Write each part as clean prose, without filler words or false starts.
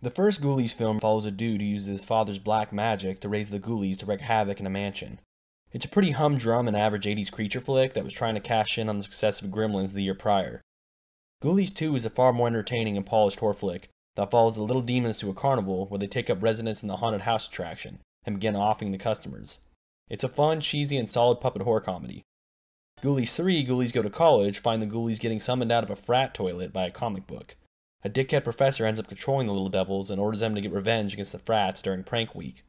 The first Ghoulies film follows a dude who uses his father's black magic to raise the Ghoulies to wreak havoc in a mansion. It's a pretty humdrum and average 80s creature flick that was trying to cash in on the success of Gremlins the year prior. Ghoulies 2 is a far more entertaining and polished horror flick that follows the little demons to a carnival where they take up residence in the haunted house attraction and begin offing the customers. It's a fun, cheesy, and solid puppet horror comedy. Ghoulies 3, Ghoulies Go to College, find the Ghoulies getting summoned out of a frat toilet by a comic book. A dickhead professor ends up controlling the little devils and orders them to get revenge against the frats during prank week.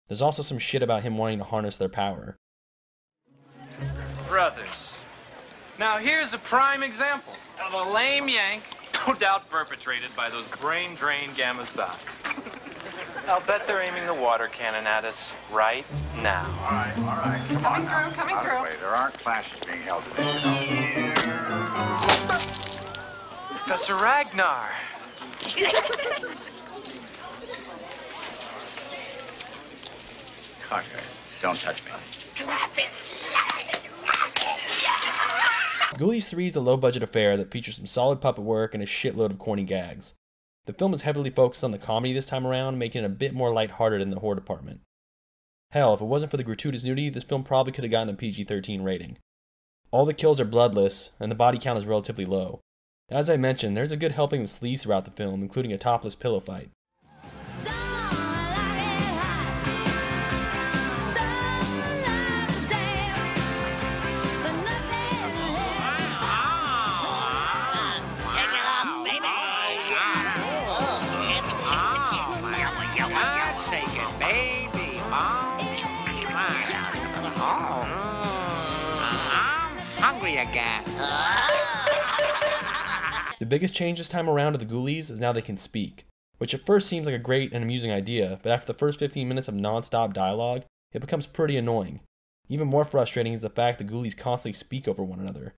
There's also some shit about him wanting to harness their power. Brothers. Now here's a prime example of a lame yank, no doubt perpetrated by those brain-drained gamma sods. I'll bet they're aiming the water cannon at us right now. All right, come on now. Coming through. By the way, there aren't classes being held today, you know. Professor Ragnar. Okay, don't touch me. Ghoulies 3 is a low-budget affair that features some solid puppet work and a shitload of corny gags. The film is heavily focused on the comedy this time around, making it a bit more lighthearted in the horror department. Hell, if it wasn't for the gratuitous nudity, this film probably could have gotten a PG-13 rating. All the kills are bloodless, and the body count is relatively low. As I mentioned, there's a good helping of sleaze throughout the film, including a topless pillow fight. The biggest change this time around to the Ghoulies is now they can speak, which at first seems like a great and amusing idea, but after the first 15 minutes of non-stop dialogue, it becomes pretty annoying. Even more frustrating is the fact the Ghoulies constantly speak over one another,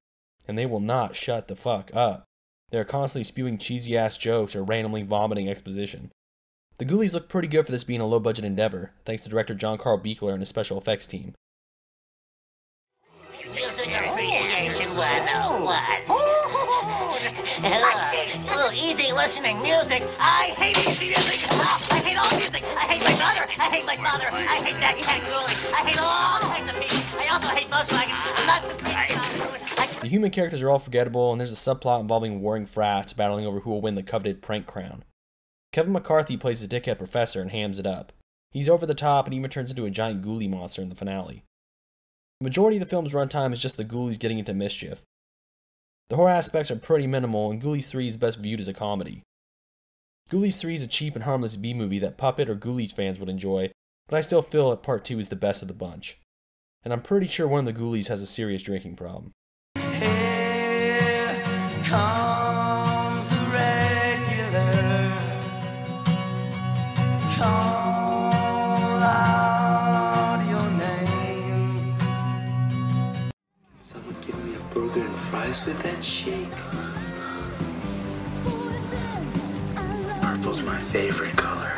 and they will not shut the fuck up. They are constantly spewing cheesy ass jokes or randomly vomiting exposition. The Ghoulies look pretty good for this being a low budget endeavor, thanks to director John Carl Buechler and his special effects team. Music Appreciation 101. Easy listening music. I hate easy music. I hate all music. I hate my mother. I hate my father. I hate that cat Ghoulie. I hate all kinds of people. I also hate Volkswagen. The human characters are all forgettable, and there's a subplot involving warring frats battling over who will win the coveted prank crown. Kevin McCarthy plays the dickhead professor and hams it up. He's over the top and even turns into a giant ghoulie monster in the finale. The majority of the film's runtime is just the Ghoulies getting into mischief. The horror aspects are pretty minimal, and Ghoulies 3 is best viewed as a comedy. Ghoulies 3 is a cheap and harmless B-movie that Puppet or Ghoulies fans would enjoy, but I still feel that Part 2 is the best of the bunch. And I'm pretty sure one of the Ghoulies has a serious drinking problem. Here comes the regular. Call out your name. Can someone give me a burger and fries with that shake? Purple's my favorite color.